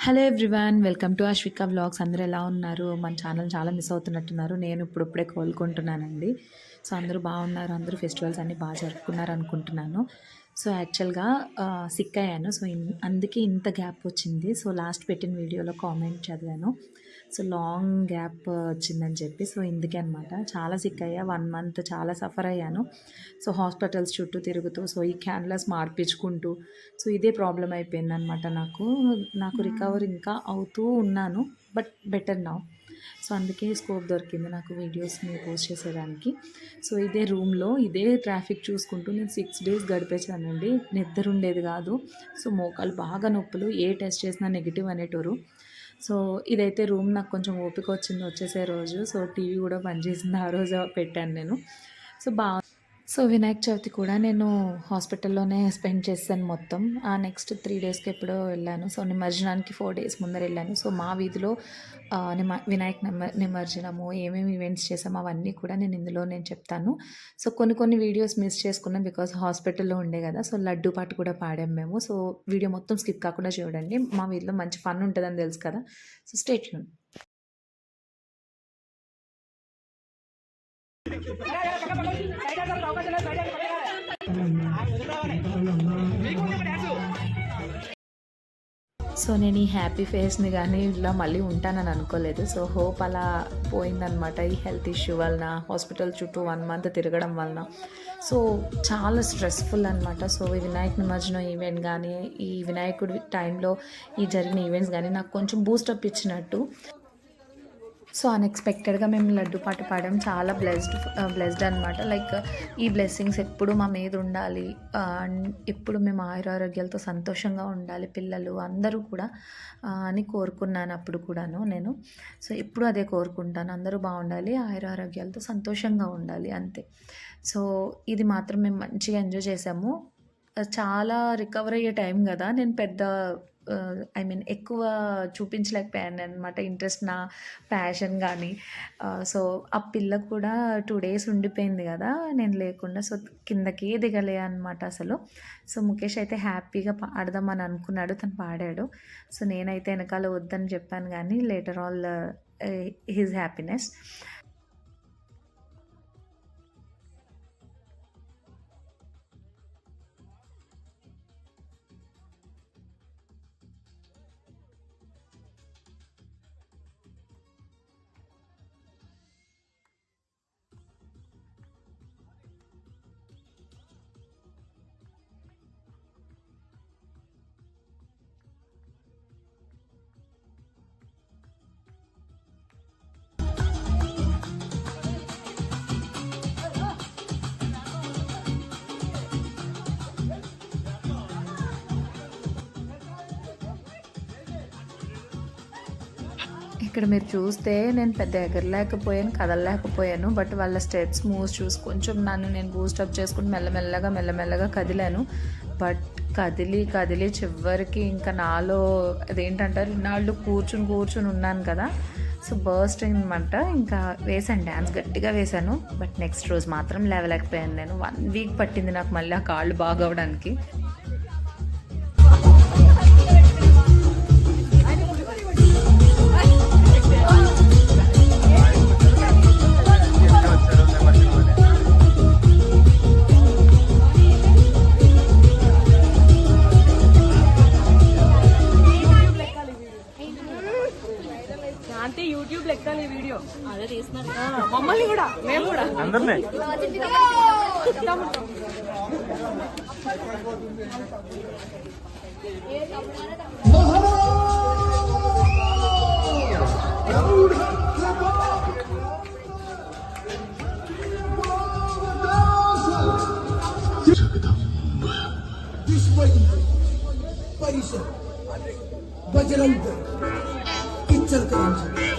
Hello everyone, welcome to Ashwika vlogs. అందరూ ఎలా ఉన్నారు? మన ఛానల్ చాలా మిస్ అవుతున్నట్టున్నారు. నేను ఇప్పుడిప్పుడే కోలుకుంటున్నానండి. సో అందరూ బాగున్నారు, అందరూ ఫెస్టివల్స్ అన్నీ బాగా జరుపుకున్నారు అనుకుంటున్నాను. సో యాక్చువల్గా సిక్ అయ్యాను. సో అందుకే ఇంత గ్యాప్ వచ్చింది. సో లాస్ట్ పెట్టిన వీడియోలో కామెంట్ చదివాను, సో లాంగ్ గ్యాప్ వచ్చిందని చెప్పి. సో ఇందుకే అనమాట చాలా సిక్ అయ్యా. 1 మంత్ చాలా సఫర్ అయ్యాను. సో హాస్పిటల్స్ చుట్టూ తిరుగుతూ, సో ఈ క్యాన్లస్ మార్పించుకుంటూ, సో ఇదే ప్రాబ్లం అయిపోయిందనమాట. నాకు రికవర్ ఇంకా అవుతూ ఉన్నాను, బట్ బెటర్ నౌ. సో అందుకే స్కోప్ దొరికింది నాకు వీడియోస్ని పోస్ట్ చేసేదానికి. సో ఇదే రూమ్లో ఇదే ట్రాఫిక్ చూసుకుంటూ నేను 6 days గడిపేసానండి. నిద్ర ఉండేది కాదు. సో మోకాలు బాగా నొప్పులు, ఏ టెస్ట్ చేసినా నెగిటివ్ అనేటోరు. సో ఇదైతే రూమ్ నాకు కొంచెం ఓపిక వచ్చింది వచ్చేసే రోజు. సో టీవీ కూడా పనిచేసింది ఆ రోజు పెట్టాను నేను. సో సో వినాయక చవితి కూడా నేను హాస్పిటల్లోనే స్పెండ్ చేశాను మొత్తం. ఆ నెక్స్ట్ 3 daysకి ఎప్పుడో వెళ్ళాను. సో నిమజ్జనానికి 4 days ముందర వెళ్ళాను. సో మా వీధిలో వినాయక నిమజ్జనము ఏమేమి ఈవెంట్స్ చేసామో అవన్నీ కూడా నేను చెప్తాను. సో కొన్ని వీడియోస్ మిస్ చేసుకున్నాం, బికాస్ హాస్పిటల్లో ఉండే కదా. సో లడ్డు పాట కూడా పాడాం మేము. సో వీడియో మొత్తం స్కిప్ కాకుండా చూడండి. మా వీధిలో మంచి ఫన్ ఉంటుందని తెలుసు కదా. So stay tune. సో నేను ఈ హ్యాపీ ఫేస్ని కానీ ఇలా మళ్ళీ ఉంటానని అనుకోలేదు. సో హోప్ అలా పోయిందనమాట ఈ హెల్త్ ఇష్యూ వలన, హాస్పిటల్ చుట్టూ 1 month తిరగడం వలన. సో చాలా స్ట్రెస్ఫుల్ అనమాట. సో ఈ వినాయక నిమజ్జనం ఈవెంట్ కానీ, ఈ వినాయకుడి టైంలో ఈ జరిగిన ఈవెంట్స్ కానీ నాకు కొంచెం బూస్టప్ ఇచ్చినట్టు. సో అన్ఎక్స్పెక్టెడ్గా మేము లడ్డు పాట పాడాం. చాలా బ్లెస్డ్ అనమాట. లైక్ ఈ బ్లెస్సింగ్స్ ఎప్పుడు మా మీద ఉండాలి, ఎప్పుడు మేము ఆయురారోగ్యాలతో సంతోషంగా ఉండాలి పిల్లలు అందరూ కూడా అని కోరుకున్నాను అప్పుడు కూడాను నేను. సో ఎప్పుడు అదే కోరుకుంటాను, అందరూ బాగుండాలి, ఆయురారోగ్యాలతో సంతోషంగా ఉండాలి, అంతే. సో ఇది మాత్రం మేము మంచిగా ఎంజాయ్ చేసాము. చాలా రికవర్ అయ్యే టైం కదా. నేను పెద్ద ఎక్కువ చూపించలేకపోయాను అనమాట ఇంట్రెస్ట్, నా ప్యాషన్ కానీ. సో ఆ పిల్ల కూడా 2 days ఉండిపోయింది కదా నేను లేకుండా. సో కిందకి దిగలే అనమాట అసలు. సో ముఖేష్ అయితే హ్యాపీగా పాడదామని అనుకున్నాడు, తను పాడాడు. సో నేనైతే వెనకాల వద్దని చెప్పాను, కానీ లేటర్ ఆల్ హిజ్ హ్యాపీనెస్. ఇక్కడ మీరు చూస్తే నేను పెద్ద ఎగరలేకపోయాను, కదలలేకపోయాను. బట్ వాళ్ళ స్టెప్స్ మూవ్స్ చూసి కొంచెం నేను బూస్టప్ చేసుకుని మెల్లమెల్లగా కదిలాను. బట్ కదిలి చివరికి ఇంకా నాలో అదేంటంటారు, ఇన్నాళ్ళు కూర్చుని ఉన్నాను కదా. సో బర్స్ట్ అనమాట. ఇంకా వేసాను, డ్యాన్స్ గట్టిగా వేశాను. బట్ నెక్స్ట్ రోజు మాత్రం లేవలేకపోయాను నేను. 1 week పట్టింది నాకు మళ్ళీ ఆ కాళ్ళు బాగవడానికి. యూట్యూబ్ లెక్కాలి వీడియో అదే తీస్తున్నారు, మమ్మల్ని కూడా, మేము కూడా అందరినీ. बजरंग इच्छल करेंगे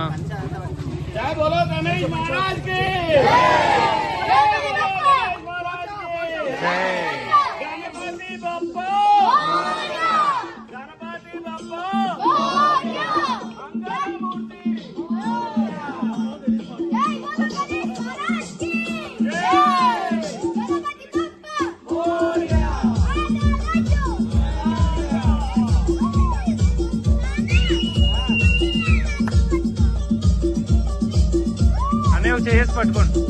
बोलो गणेश महाराज की गणपति बप्पा गणपति बप्पा అనేవి చేసి పట్టుకోండి.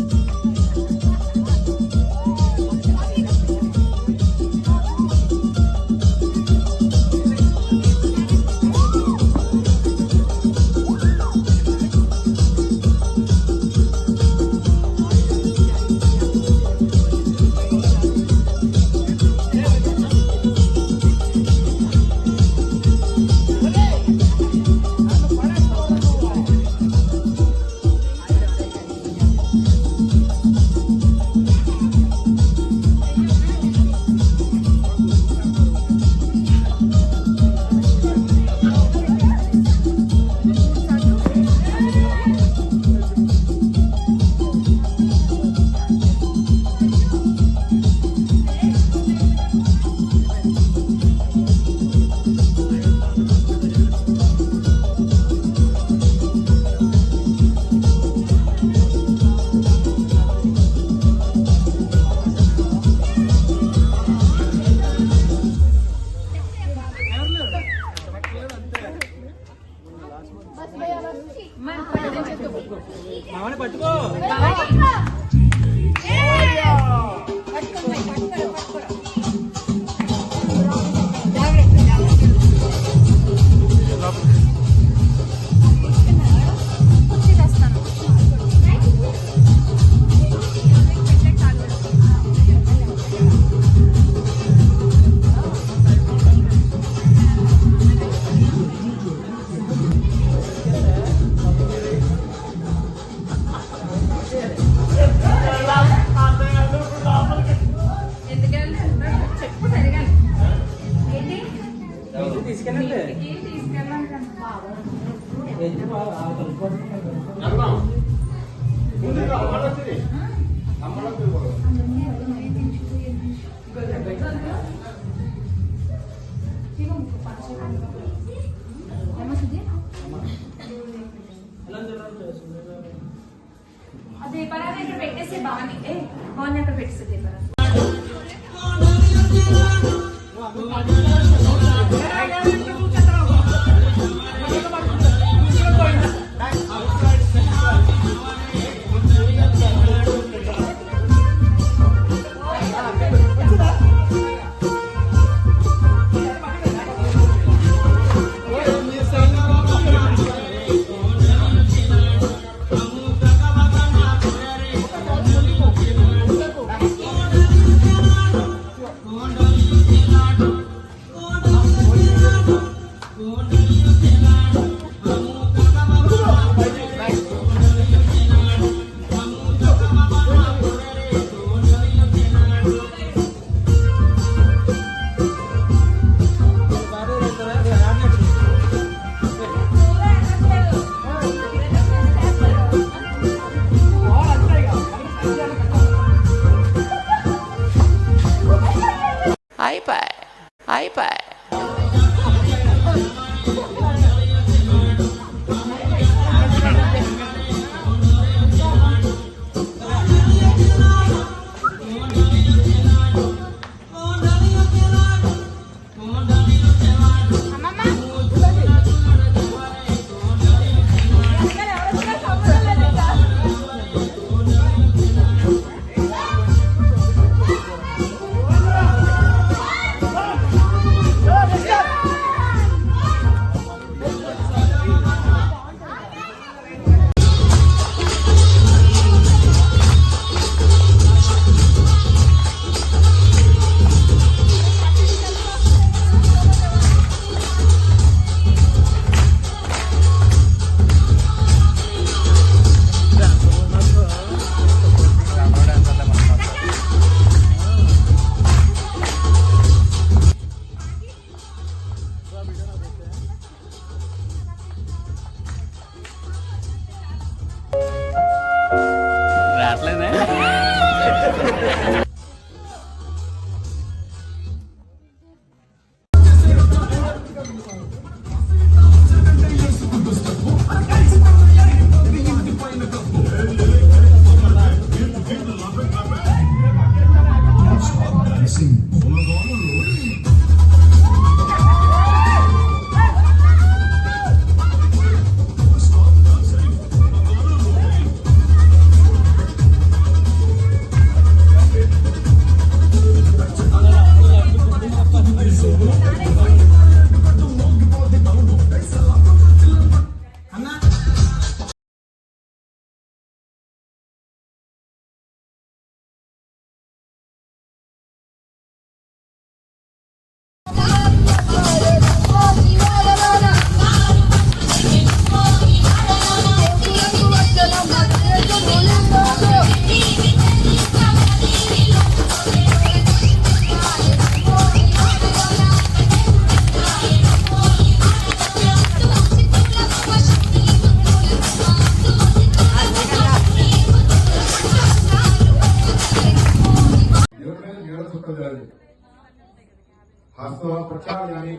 అదే పరాది ఇక్కడ పెట్టేసి బాగుంది బాగుంది అక్కడ పెట్టేసి Oh,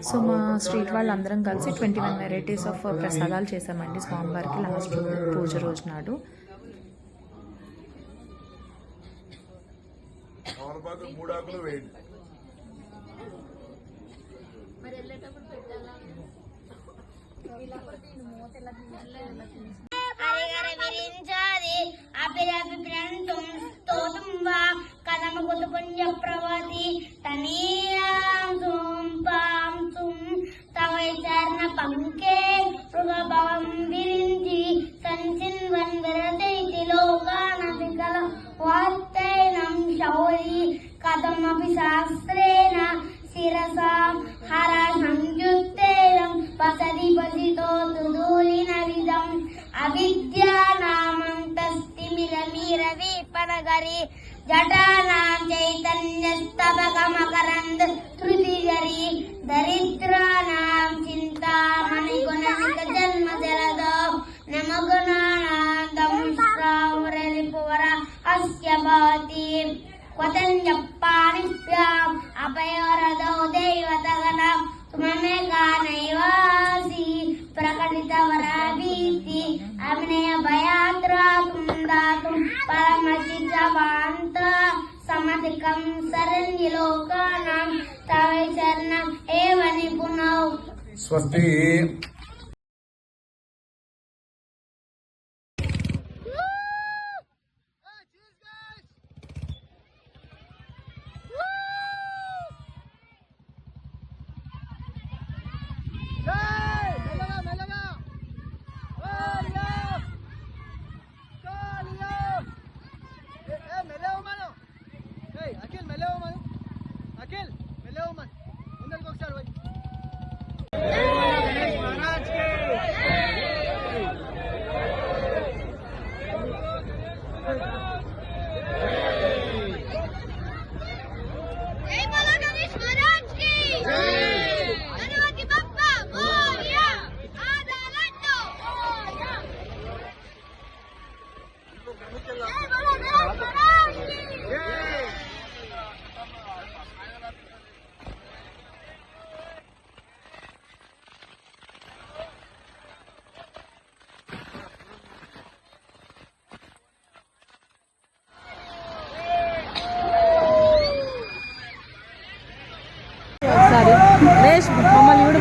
సో మా స్ట్రీట్ వాళ్ళందరం కలిసి 21 వెరైటీస్ ఆఫ్ ప్రసాదాలు చేసామండి స్వామివారికి లాస్ట్ పూజ రోజు నాడు. హరిహర విరించాది అభిరభిప్రంతుం స్తోతుం వా కథమ కుతుపుంజ ప్రవతి తనీయాం సుం పాం సుం తవై చరణ పంకే మృగభవం విరించి సంచిన్వన్ విరదైతి లోకాన వికల వాత్తైనం శౌరి కథమపి శాస్త్రేణ శిరసాం హర సంయుక్తేయం వసతి పసితో తుదూలిన విధం అవిద్యానామంతస్తిమిరమిరవిపనగరి జటానాం చైతన్యస్తబకమకరంద్ ధృతిగరి దరిద్రానాం చింతామణిగుణనిక జన్మ జలదో నమగుణానాం దంశ్రావరలిపువర అస్య భవతి క్వతంజప్పానిభ్యాం అపయోరదో దైవతగణం సుమమేకానైవాసి ప్రకటితవరాభీతి అభినయ భయాత్రాతుం దాతుం పరమచిత్తవాంత సమధికం శరణ్యలోకానాం తవై శరణం ఏవ నిపుణౌ. స్వస్తి.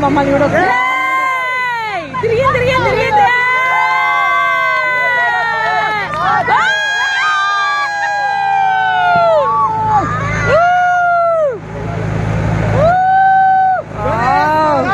మమ్మల్ని కూడా తిరిగి Wow.